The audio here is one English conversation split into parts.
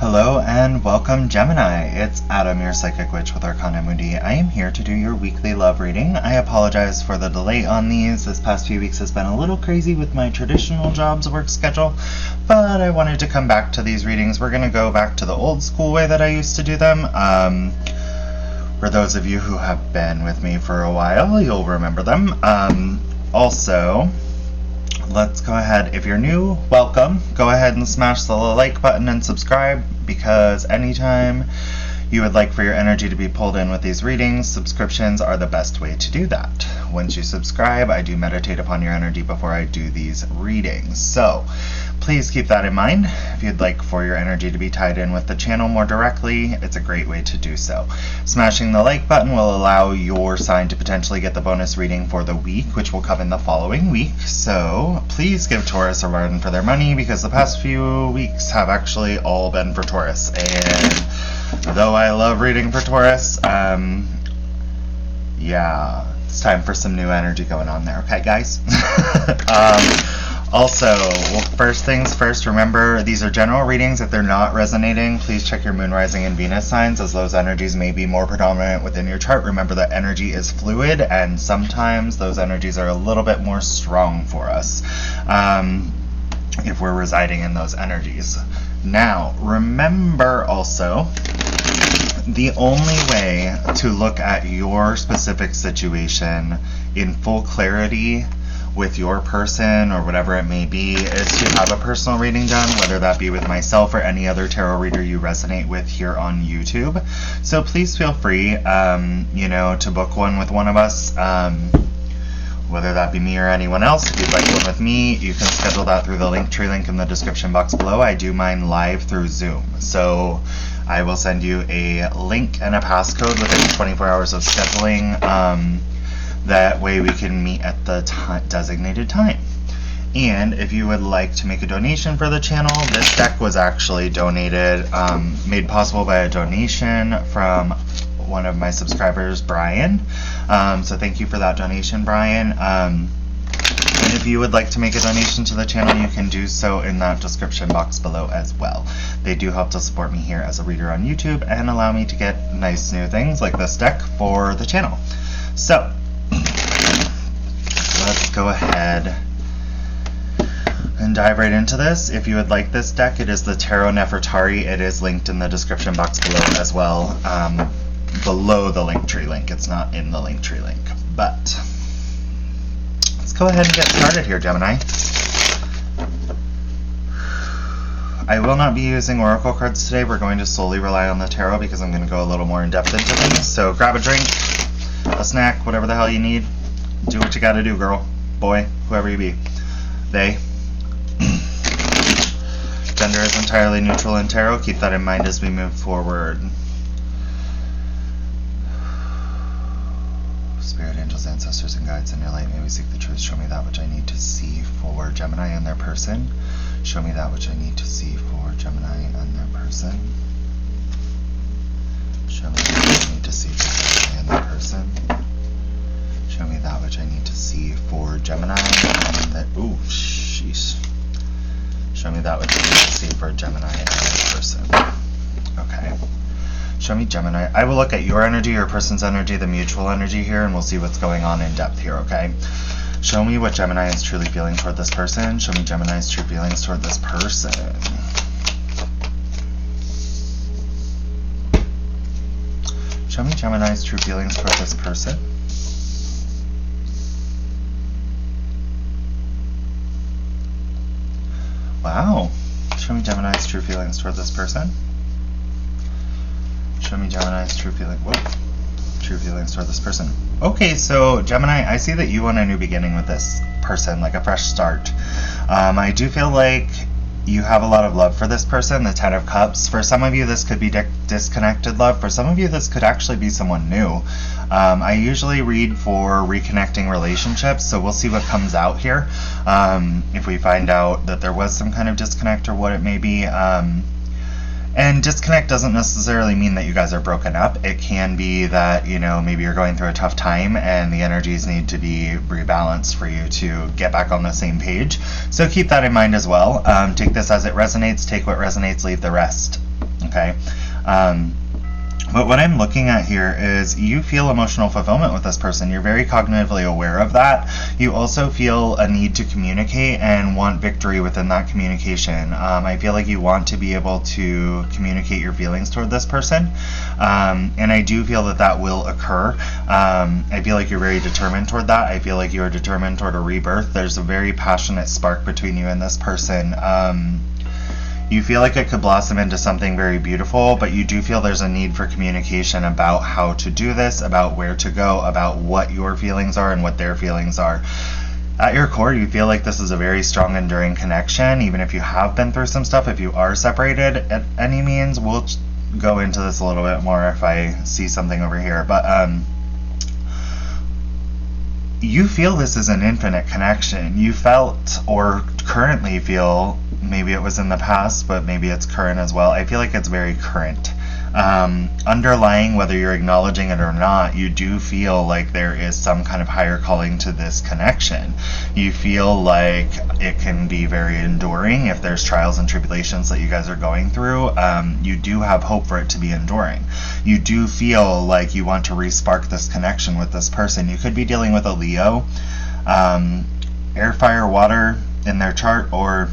Hello and welcome, Gemini. It's Adam, your Psychic Witch with Arcana Mundi. I am here to do your weekly love reading. I apologize for the delay on these. This past few weeks has been a little crazy with my traditional jobs work schedule, but I wanted to come back to these readings. We're going to go back to the old school way that I used to do them. For those of you who have been with me for a while, you'll remember them. Also, let's go ahead, if you're new, welcome. Go ahead and smash the like button and subscribe, because anytime you would like for your energy to be pulled in with these readings, subscriptions are the best way to do that. Once you subscribe, I do meditate upon your energy before I do these readings. So please keep that in mind. If you'd like for your energy to be tied in with the channel more directly, it's a great way to do so. Smashing the like button will allow your sign to potentially get the bonus reading for the week, which will come in the following week. So please give Taurus a run for their money, because the past few weeks have actually all been for Taurus. And though I love reading for Taurus, yeah, it's time for some new energy going on there, okay, guys? Also, well, first things first, remember, these are general readings. If they're not resonating, please check your moon, rising, and Venus signs, as those energies may be more predominant within your chart. Remember that energy is fluid, and sometimes those energies are a little bit more strong for us if we're residing in those energies. Now, remember also, the only way to look at your specific situation in full clarity with your person or whatever it may be is to have a personal reading done, whether that be with myself or any other tarot reader you resonate with here on YouTube. So please feel free, to book one with one of us, whether that be me or anyone else. If you'd like one with me, you can schedule that through the Linktree link in the description box below. I do mine live through Zoom. So I will send you a link and a passcode within 24 hours of scheduling. That way we can meet at the designated time. And if you would like to make a donation for the channel, this deck was actually donated, made possible by a donation from one of my subscribers, Brian. So thank you for that donation, Brian. And if you would like to make a donation to the channel, you can do so in that description box below as well. They do help to support me here as a reader on YouTube and allow me to get nice new things like this deck for the channel. So let's go ahead and dive right into this. If you would like this deck, it is the Tarot Nefertari. It is linked in the description box below as well, below the Linktree link. It's not in the Linktree link, but let's go ahead and get started here, Gemini. I will not be using oracle cards today. We're going to solely rely on the tarot because I'm going to go a little more in depth into things. So grab a drink, a snack, whatever the hell you need. Do what you gotta do, girl, boy, whoever you be. They. Gender is entirely neutral in tarot. Keep that in mind as we move forward. Spirit, angels, ancestors, and guides, in your light, may we seek the truth. Show me that which I need to see for Gemini and their person. Show me that which I need to see for Gemini and their person. Show me that which I need to see for Gemini and their person. Show me that which I need to see for Gemini and their... Ooh, sheesh. Show me that which I need to see for Gemini and their person. Okay. Show me Gemini. I will look at your energy, your person's energy, the mutual energy here, and we'll see what's going on in depth here, okay? Show me what Gemini is truly feeling toward this person. Show me Gemini's true feelings toward this person. Show me Gemini's true feelings toward this person. Wow. Show me Gemini's true feelings toward this person. Show me Gemini's true feelings toward this person. Okay, so Gemini, I see that you want a new beginning with this person, like a fresh start. I do feel like you have a lot of love for this person, the Ten of Cups. For some of you, this could be disconnected love. For some of you, this could actually be someone new. I usually read for reconnecting relationships, so we'll see what comes out here. If we find out that there was some kind of disconnect or what it may be. And disconnect doesn't necessarily mean that you guys are broken up. It can be that, maybe you're going through a tough time and the energies need to be rebalanced for you to get back on the same page. So keep that in mind as well. Take this as it resonates. Take what resonates, leave the rest. okay? But what I'm looking at here is you feel emotional fulfillment with this person. You're very cognitively aware of that. You also feel a need to communicate and want victory within that communication. I feel like you want to be able to communicate your feelings toward this person. And I do feel that that will occur. I feel like you're very determined toward that. I feel like you are determined toward a rebirth. There's a very passionate spark between you and this person. You feel like it could blossom into something very beautiful, but you do feel there's a need for communication about how to do this, about where to go, about what your feelings are and what their feelings are. At your core, you feel like this is a very strong, enduring connection, even if you have been through some stuff. If you are separated at any means, we'll go into this a little bit more if I see something over here. But you feel this is an infinite connection. You felt, or currently feel, maybe it was in the past, but maybe it's current as well. I feel like it's very current. Underlying, whether you're acknowledging it or not, you do feel like there is some kind of higher calling to this connection. You feel like it can be very enduring if there's trials and tribulations that you guys are going through. You do have hope for it to be enduring. You do feel like you want to re-spark this connection with this person. You could be dealing with a Leo, air, fire, water in their chart, or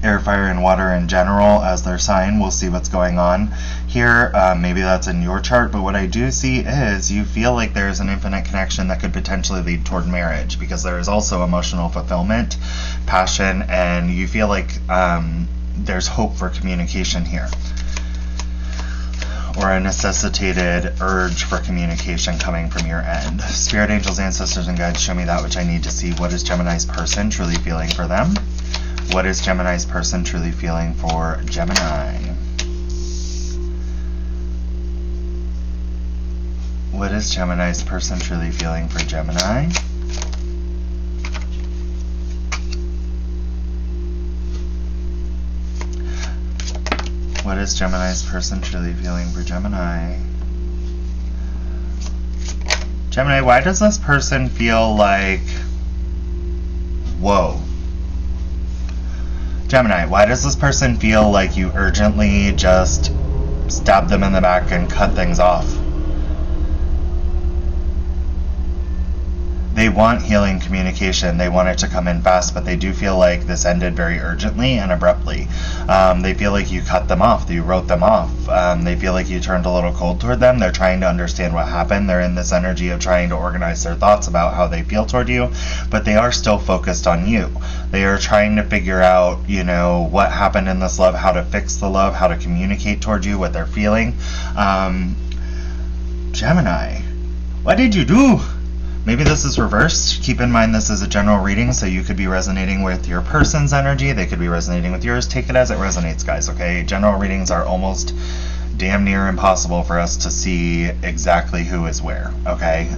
air, fire, and water in general as their sign. We'll see what's going on here. Maybe that's in your chart, but what I do see is you feel like there's an infinite connection that could potentially lead toward marriage, because there is also emotional fulfillment, passion, and you feel like there's hope for communication here, or a necessitated urge for communication coming from your end. Spirit, angels, ancestors, and guides, show me that which I need to see. What is Gemini's person truly feeling for them? What is Gemini's person truly feeling for Gemini? What is Gemini's person truly feeling for Gemini? What is Gemini's person truly feeling for Gemini? Gemini, why does this person feel like... Whoa. Gemini, why does this person feel like you urgently just stab them in the back and cut things off? They want healing communication. They want it to come in fast, but they do feel like this ended very urgently and abruptly. They feel like you cut them off. You wrote them off. They feel like you turned a little cold toward them. They're trying to understand what happened. They're in this energy of trying to organize their thoughts about how they feel toward you, but they are still focused on you. They are trying to figure out, what happened in this love, how to fix the love, how to communicate toward you, what they're feeling. Gemini, what did you do? Maybe this is reversed. Keep in mind this is a general reading, so you could be resonating with your person's energy. They could be resonating with yours. Take it as it resonates, guys, okay? General readings are almost damn near impossible for us to see exactly who is where, okay?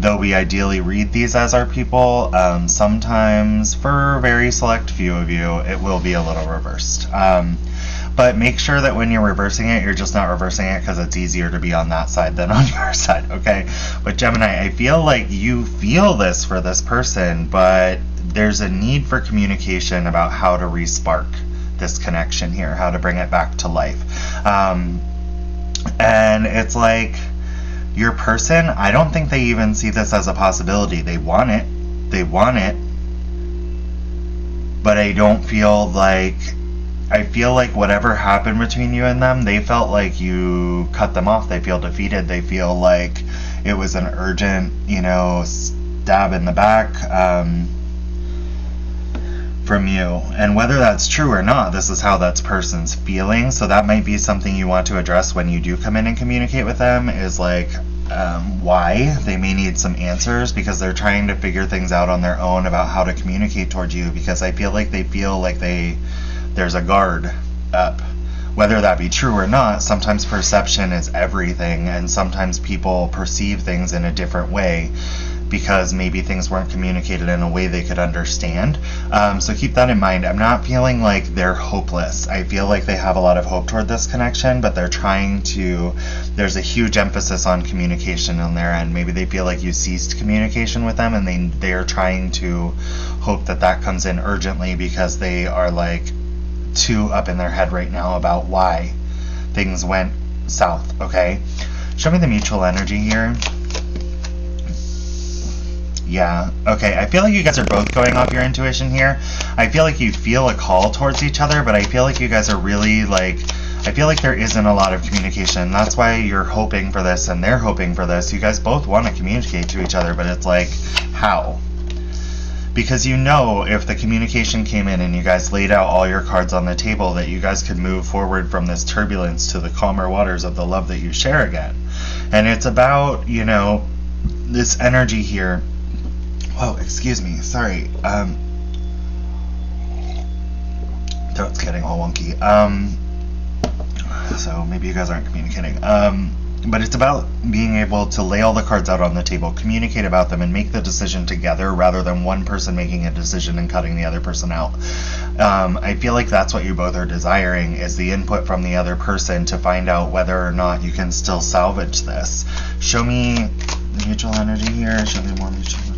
Though we ideally read these as our people, sometimes for a very select few of you, it will be a little reversed. But make sure that when you're reversing it, you're just not reversing it because it's easier to be on that side than on your side, okay? But Gemini, I feel like you feel this for this person, but there's a need for communication about how to re-spark this connection here, how to bring it back to life. And it's like your person, I don't think they even see this as a possibility. They want it, but I don't feel like... I feel like whatever happened between you and them, they felt like you cut them off. They feel defeated. They feel like it was an urgent, stab in the back from you. And whether that's true or not, this is how that person's feeling. So that might be something you want to address when you do come in and communicate with them, is like why. They may need some answers because they're trying to figure things out on their own about how to communicate towards you, because I feel like there's a guard up. Whether that be true or not, sometimes perception is everything, and sometimes people perceive things in a different way because maybe things weren't communicated in a way they could understand. So keep that in mind. I'm not feeling like they're hopeless. I feel like they have a lot of hope toward this connection, but there's a huge emphasis on communication on their end. Maybe they feel like you ceased communication with them, and they're trying to hope that comes in urgently because they are like too up in their head right now about why things went south, okay? Show me the mutual energy here. Yeah, okay, I feel like you guys are both going off your intuition here. I feel like you feel a call towards each other, but I feel like you guys are really, like, I feel like there isn't a lot of communication. That's why you're hoping for this and they're hoping for this. You guys both want to communicate to each other, but it's like, how? Because you know if the communication came in and you guys laid out all your cards on the table, that you guys could move forward from this turbulence to the calmer waters of the love that you share again. And it's about, you know, this energy here. Oh, excuse me, sorry. Throat's getting all wonky. So maybe you guys aren't communicating. But it's about being able to lay all the cards out on the table, communicate about them, and make the decision together rather than one person making a decision and cutting the other person out. I feel like that's what you both are desiring, is the input from the other person to find out whether or not you can still salvage this. Show me the mutual energy here. Show me more mutual energy.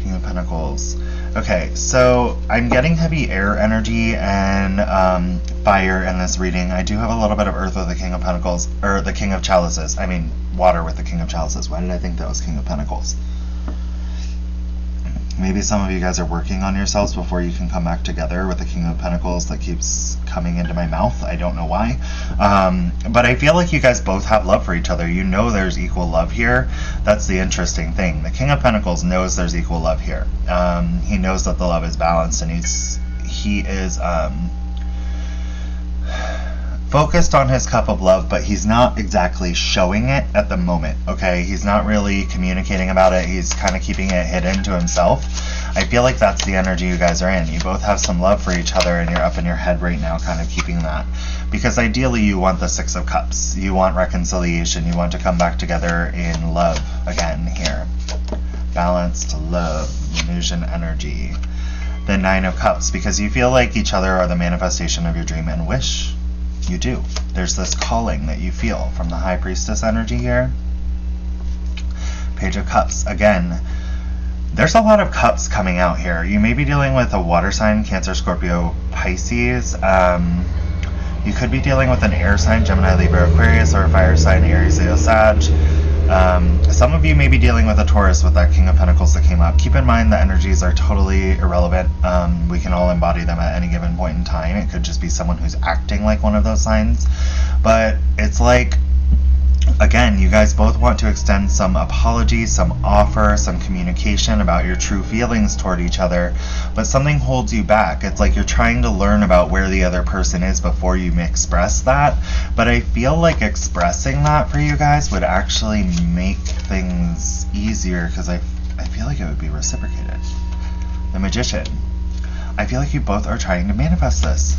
King of Pentacles. Okay, so I'm getting heavy air energy and fire in this reading. I do have a little bit of earth with the King of Pentacles, or the King of Chalices. I mean, water with the King of Chalices. Why did I think that was King of Pentacles? Maybe some of you guys are working on yourselves before you can come back together with the King of Pentacles that keeps coming into my mouth. I don't know why. But I feel like you guys both have love for each other. You know there's equal love here. That's the interesting thing. The King of Pentacles knows there's equal love here. He knows that the love is balanced, and he is focused on his cup of love, but he's not exactly showing it at the moment, okay? He's not really communicating about it. He's kind of keeping it hidden to himself. I feel like that's the energy you guys are in. You both have some love for each other, and you're up in your head right now kind of keeping that. Because ideally you want the Six of Cups. You want reconciliation. You want to come back together in love again here. Balanced love, Venusian energy. The Nine of Cups, because you feel like each other are the manifestation of your dream and wish. You do. There's this calling that you feel from the High Priestess energy here. Page of Cups. Again, there's a lot of cups coming out here. You may be dealing with a water sign, Cancer, Scorpio, Pisces. You could be dealing with an air sign, Gemini, Libra, Aquarius, or a fire sign, Aries, Leo, Sag. Some of you may be dealing with a Taurus with that King of Pentacles that came up. Keep in mind the energies are totally irrelevant. We can all embody them at any given point in time. It could just be someone who's acting like one of those signs. But it's like, again, you guys both want to extend some apology, some offer, some communication about your true feelings toward each other, but something holds you back. It's like you're trying to learn about where the other person is before you express that. But I feel like expressing that for you guys would actually make things easier, because I feel like it would be reciprocated. The Magician. I feel like you both are trying to manifest this.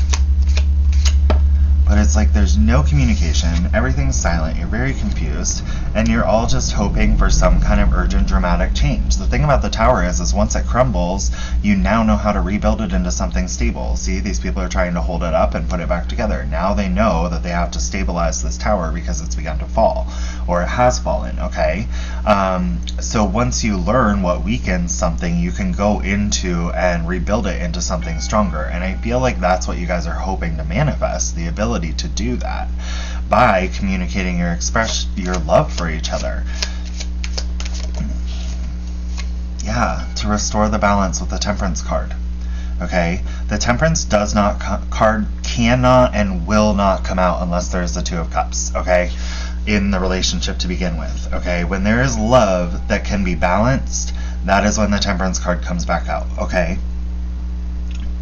But it's like there's no communication, everything's silent, you're very confused, and you're all just hoping for some kind of urgent, dramatic change. The thing about the Tower is once it crumbles, you now know how to rebuild it into something stable. See, these people are trying to hold it up and put it back together. Now they know that they have to stabilize this tower because it's begun to fall, or it has fallen, okay? So once you learn what weakens something, you can go into and rebuild it into something stronger. And I feel like that's what you guys are hoping to manifest, the ability to do that by communicating your love for each other. Yeah, to restore the balance with the Temperance card. Okay, the Temperance card cannot and will not come out unless there's the Two of Cups, okay, in the relationship to begin with. Okay, when there is love that can be balanced, that is when the Temperance card comes back out. Okay,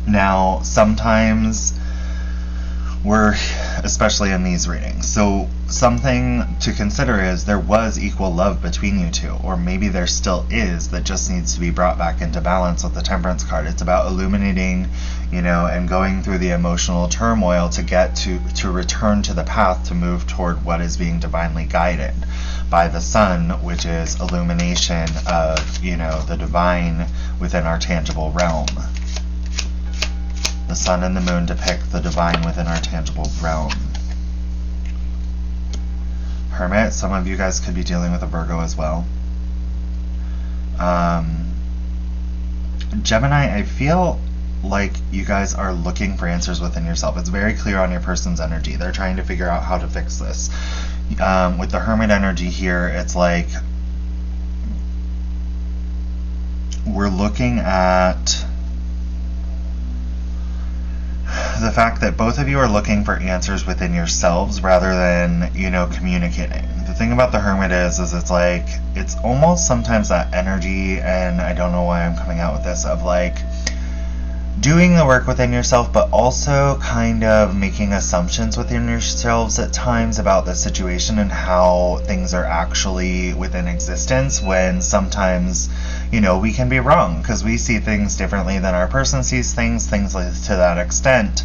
now sometimes we're, especially in these readings, so something to consider is there was equal love between you two, or maybe there still is, that just needs to be brought back into balance with the Temperance card. It's about illuminating, you know, and going through the emotional turmoil to get to return to the path, to move toward what is being divinely guided by the Sun, which is illumination of, you know, the divine within our tangible realm. The Sun and the Moon depict the divine within our tangible realm. Hermit, some of you guys could be dealing with a Virgo as well. Gemini, I feel like you guys are looking for answers within yourself. It's very clear on your person's energy. They're trying to figure out how to fix this. With the Hermit energy here, it's like we're looking at the fact that both of you are looking for answers within yourselves rather than, communicating. The thing about the Hermit is it's like, it's almost sometimes that energy, and I don't know why I'm coming out with this, of like doing the work within yourself, but also kind of making assumptions within yourselves at times about the situation and how things are actually within existence, when sometimes, we can be wrong because we see things differently than our person sees things like to that extent.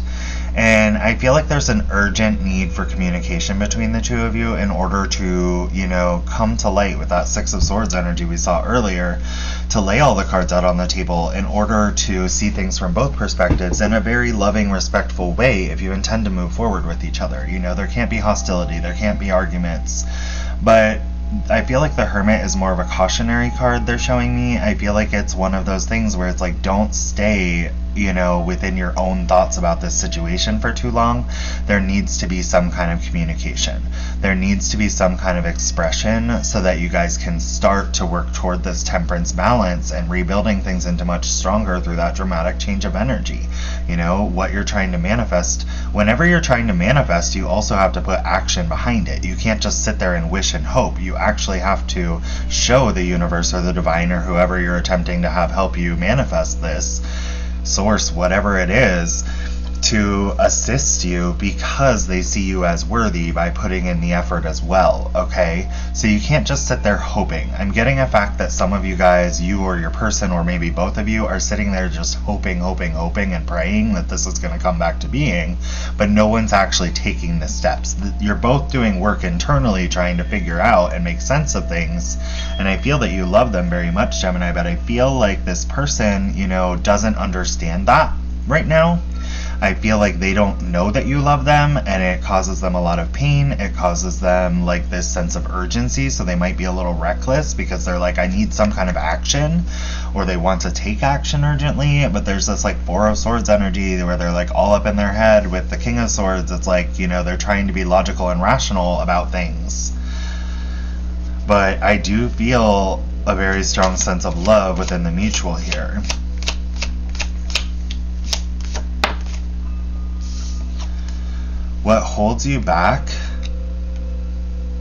And I feel like there's an urgent need for communication between the two of you in order to, come to light with that Six of Swords energy we saw earlier, to lay all the cards out on the table in order to see things from both perspectives in a very loving, respectful way if you intend to move forward with each other. There can't be hostility, there can't be arguments. But I feel like the Hermit is more of a cautionary card they're showing me. I feel like it's one of those things where it's like, don't stay, within your own thoughts about this situation for too long. There needs to be some kind of communication. There needs to be some kind of expression so that you guys can start to work toward this temperance balance and rebuilding things into much stronger through that dramatic change of energy. What you're trying to manifest. Whenever you're trying to manifest, you also have to put action behind it. You can't just sit there and wish and hope. You actually have to show the universe or the divine or whoever you're attempting to have help you manifest this, source, whatever it is, to assist you because they see you as worthy by putting in the effort as well, okay? So you can't just sit there hoping. I'm getting a fact that some of you guys, you or your person, or maybe both of you, are sitting there just hoping and praying that this is going to come back to being, but no one's actually taking the steps. You're both doing work internally trying to figure out and make sense of things, and I feel that you love them very much, Gemini, but I feel like this person, doesn't understand that right now. I feel like they don't know that you love them, and it causes them a lot of pain. It causes them like this sense of urgency, so they might be a little reckless because they're like, I need some kind of action, or they want to take action urgently. But there's this like Four of Swords energy where they're like all up in their head. With the King of Swords, it's like, they're trying to be logical and rational about things. But I do feel a very strong sense of love within the mutual here. What holds you back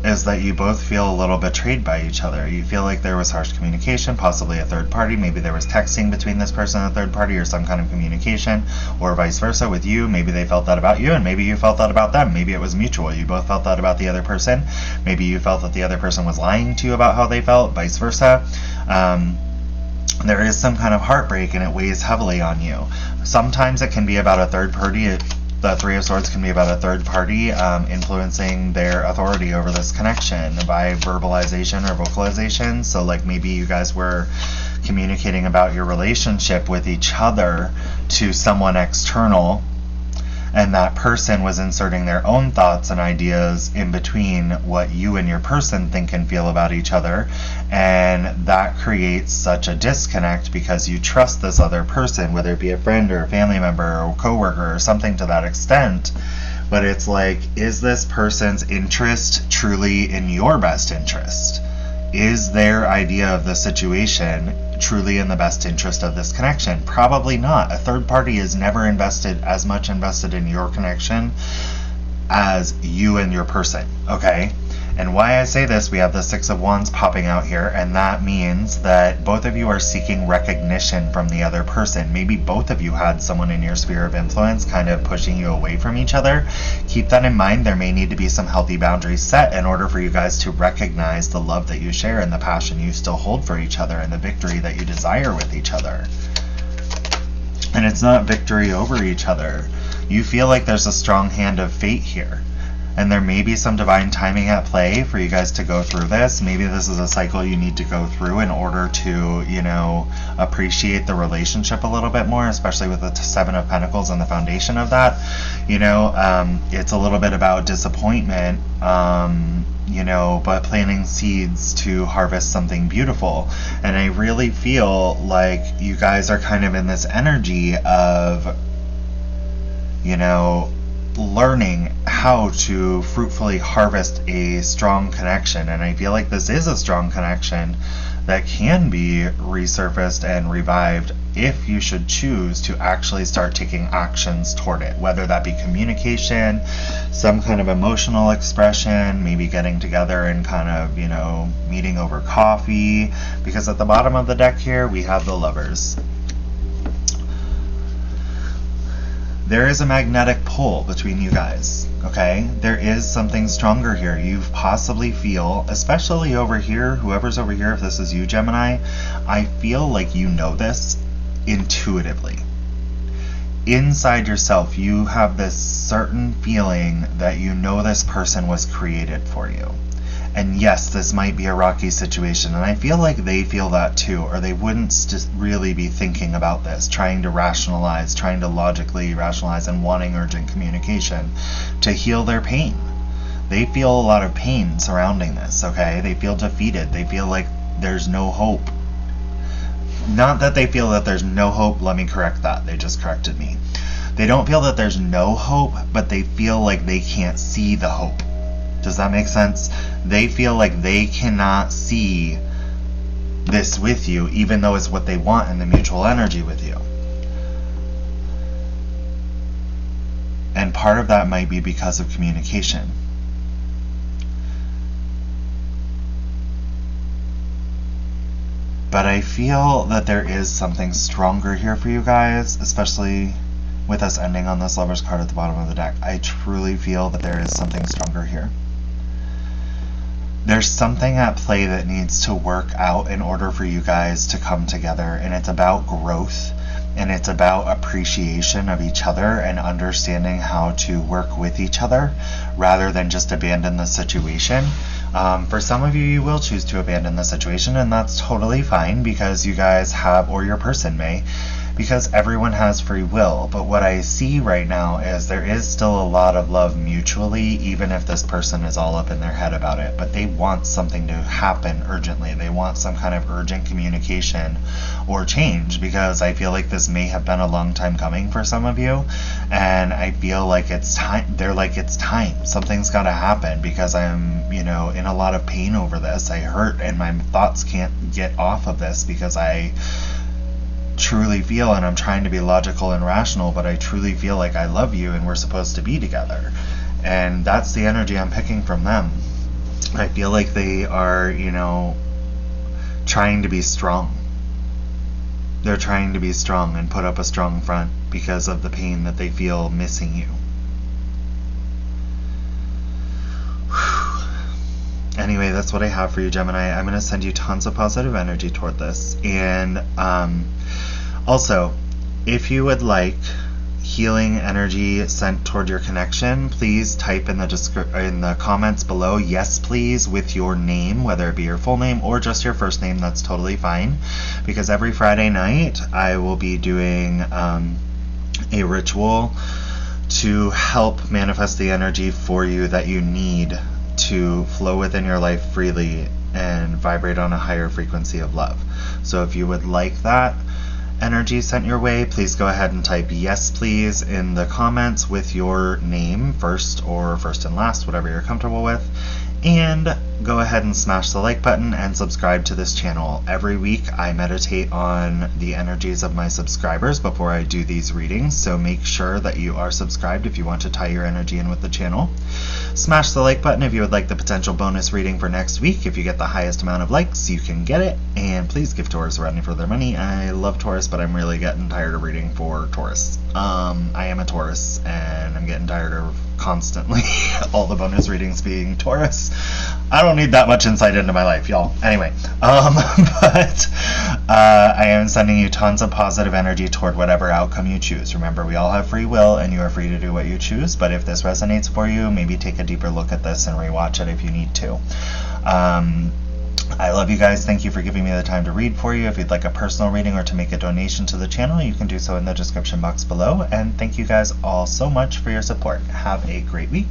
is that you both feel a little betrayed by each other. You feel like there was harsh communication, possibly a third party. Maybe there was texting between this person and a third party, or some kind of communication, or vice versa with you. Maybe they felt that about you, and maybe you felt that about them. Maybe it was mutual. You both felt that about the other person. Maybe you felt that the other person was lying to you about how they felt, vice versa. There is some kind of heartbreak, and it weighs heavily on you. Sometimes it can be about a third party. The Three of Swords can be about a third party influencing their authority over this connection by verbalization or vocalization. So like maybe you guys were communicating about your relationship with each other to someone external, and that person was inserting their own thoughts and ideas in between what you and your person think and feel about each other, and that creates such a disconnect because you trust this other person, whether it be a friend or a family member or a coworker or something to that extent. But it's like, is this person's interest truly in your best interest? Is their idea of the situation truly in the best interest of this connection? Probably not. A third party is never as much invested in your connection as you and your person, okay? And why I say this, we have the Six of Wands popping out here, and that means that both of you are seeking recognition from the other person. Maybe both of you had someone in your sphere of influence kind of pushing you away from each other. Keep that in mind. There may need to be some healthy boundaries set in order for you guys to recognize the love that you share and the passion you still hold for each other and the victory that you desire with each other. And it's not victory over each other. You feel like there's a strong hand of fate here. And there may be some divine timing at play for you guys to go through this. Maybe this is a cycle you need to go through in order to, you know, appreciate the relationship a little bit more, especially with the Seven of Pentacles and the foundation of that. You know, it's a little bit about disappointment, you know, but planting seeds to harvest something beautiful. And I really feel like you guys are kind of in this energy of, you know, learning how to fruitfully harvest a strong connection. And I feel like this is a strong connection that can be resurfaced and revived if you should choose to actually start taking actions toward it, whether that be communication, some kind of emotional expression, maybe getting together and kind of, you know, meeting over coffee, because at the bottom of the deck here we have the Lovers. There is a magnetic pull between you guys, okay? There is something stronger here. You possibly feel, especially over here, whoever's over here, if this is you, Gemini, I feel like you know this intuitively. Inside yourself, you have this certain feeling that you know this person was created for you. And yes, this might be a rocky situation, and I feel like they feel that too, or they wouldn't just really be thinking about this, trying to rationalize, trying to logically rationalize, and wanting urgent communication to heal their pain. They feel a lot of pain surrounding this, okay? They feel defeated. They feel like there's no hope. Not that they feel that there's no hope, let me correct that. They just corrected me. They don't feel that there's no hope, but they feel like they can't see the hope. Does that make sense? They feel like they cannot see this with you, even though it's what they want in the mutual energy with you. And part of that might be because of communication. But I feel that there is something stronger here for you guys, especially with us ending on this Lover's card at the bottom of the deck. I truly feel that there is something stronger here. There's something at play that needs to work out in order for you guys to come together, and it's about growth, and it's about appreciation of each other and understanding how to work with each other rather than just abandon the situation. For some of you, you will choose to abandon the situation, and that's totally fine because you guys have, or your person may, because everyone has free will. But what I see right now is there is still a lot of love mutually, even if this person is all up in their head about it. But they want something to happen urgently. They want some kind of urgent communication or change, because I feel like this may have been a long time coming for some of you. And I feel like it's time. They're like, it's time. Something's got to happen because I'm, you know, in a lot of pain over this. I hurt and my thoughts can't get off of this because I truly feel, and I'm trying to be logical and rational, but I truly feel like I love you and we're supposed to be together. And that's the energy I'm picking from them. I feel like they are, you know, trying to be strong. They're trying to be strong and put up a strong front because of the pain that they feel missing you. Anyway, that's what I have for you, Gemini. I'm going to send you tons of positive energy toward this. And also, if you would like healing energy sent toward your connection, please type in the comments below, yes please, with your name, whether it be your full name or just your first name. That's totally fine, because every Friday night I will be doing a ritual to help manifest the energy for you that you need to flow within your life freely and vibrate on a higher frequency of love. So if you would like that energy sent your way, please go ahead and type yes please in the comments with your name first, or first and last, whatever you're comfortable with. And go ahead and smash the like button and subscribe to this channel. Every week I meditate on the energies of my subscribers before I do these readings, so make sure that you are subscribed if you want to tie your energy in with the channel. Smash the like button if you would like the potential bonus reading for next week. If you get the highest amount of likes, you can get it. And please give Taurus a run for their money. I love Taurus, but I'm really getting tired of reading for Taurus. I am a Taurus, and I'm getting tired of constantly all the bonus readings being Taurus. I don't need that much insight into my life, y'all. Anyway, but I am sending you tons of positive energy toward whatever outcome you choose. Remember, we all have free will and you are free to do what you choose, but if this resonates for you, maybe take a deeper look at this and rewatch it if you need to. I love you guys. Thank you for giving me the time to read for you. If you'd like a personal reading or to make a donation to the channel, you can do so in the description box below. And thank you guys all so much for your support. Have a great week.